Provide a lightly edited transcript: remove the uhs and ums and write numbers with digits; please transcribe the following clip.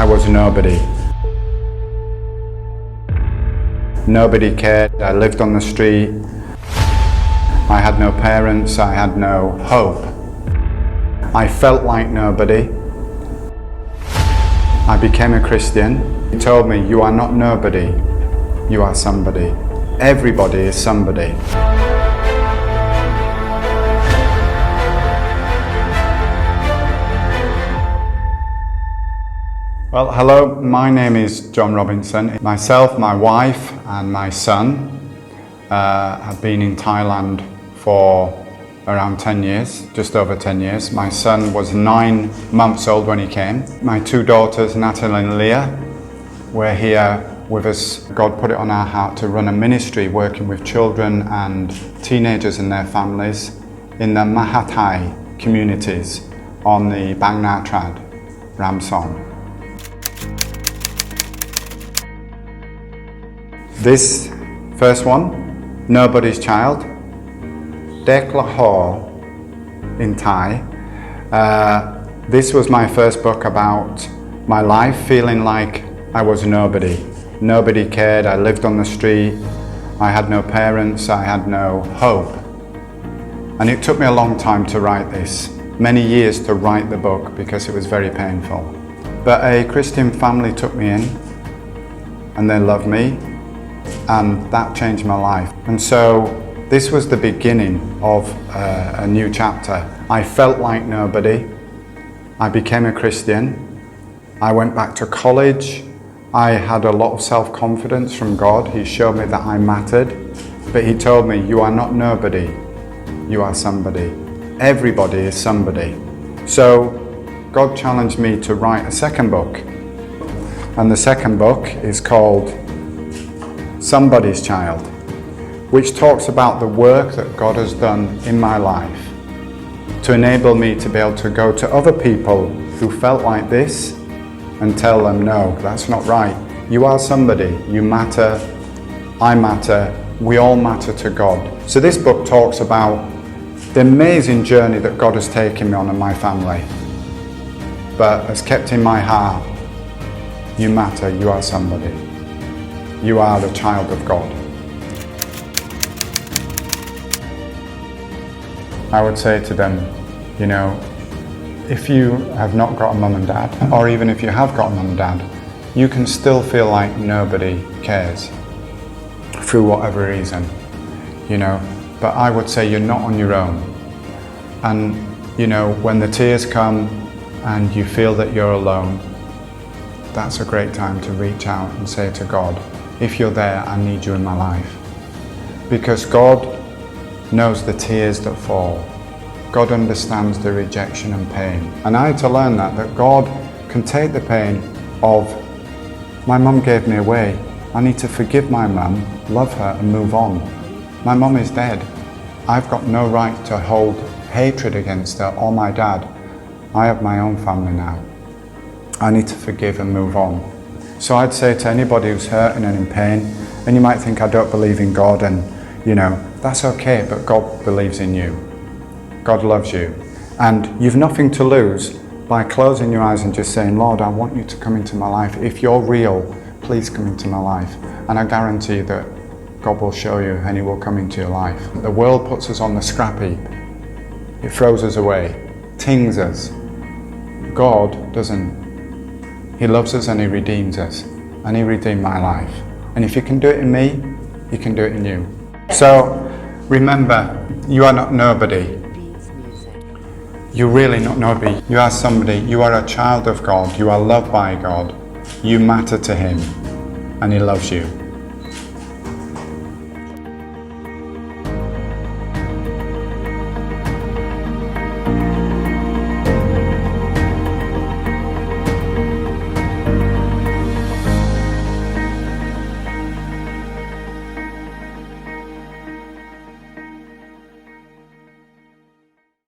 I was nobody. Nobody cared. I lived on the street. I had no parents. I had no hope. I felt like nobody. I became a Christian. He told me, you are not nobody. You are somebody. Everybody is somebody. Well, hello, my name is John Robinson. Myself, my wife and my son have been in Thailand for around 10 years, just over 10 years. My son was 9 months old when he came. My 2 daughters, Natalie and Leah, were here with us. God put it on our heart to run a ministry working with children and teenagers and their families in the Mahathai communities on the Bang Na Trad, Ramsong. This first one, Nobody's Child, Dek Lahore in Thai. This was my first book about my life, feeling like I was nobody. Nobody cared. I lived on the street. I had no parents. I had no hope. And it took me a long time to write this, many years to write the book because it was very painful. But a Christian family took me in and they loved me. And that changed my life. And so this was the beginning of a new chapter. I felt like nobody. I became a Christian. I went back to college. I had a lot of self-confidence from God. He showed me that I mattered. But he told me, you are not nobody. You are somebody. Everybody is somebody. So God challenged me to write a second book. And the second book is called Somebody's Child, which talks about the work that God has done in my life to enable me to be able to go to other people who felt like this and tell them, no, that's not right. You are somebody. You matter. I matter. We all matter to God. So this book talks about the amazing journey that God has taken me on and my family, but has kept in my heart, you matter. You are somebody. You are the child of God. I would say to them, you know, if you have not got a mum and dad, or even if you have got a mum and dad, you can still feel like nobody cares through whatever reason, you know. But I would say you're not on your own. And, you know, when the tears come and you feel that you're alone, that's a great time to reach out and say to God, if you're there, I need you in my life. Because God knows the tears that fall. God understands the rejection and pain. And I had to learn that God can take the pain of, my mum gave me away. I need to forgive my mum, love her and move on. My mum is dead. I've got no right to hold hatred against her or my dad. I have my own family now. I need to forgive and move on. So I'd say to anybody who's hurting and in pain, and you might think I don't believe in God, and you know, that's okay, but God believes in you. God loves you. And you've nothing to lose by closing your eyes and just saying, Lord, I want you to come into my life. If you're real, please come into my life. And I guarantee that God will show you and he will come into your life. The world puts us on the scrap heap. It throws us away, tings us. God doesn't. He loves us and he redeems us. And he redeemed my life. And if he can do it in me, he can do it in you. So remember, you are not nobody. You're really not nobody. You are somebody. You are a child of God. You are loved by God. You matter to him. And he loves you.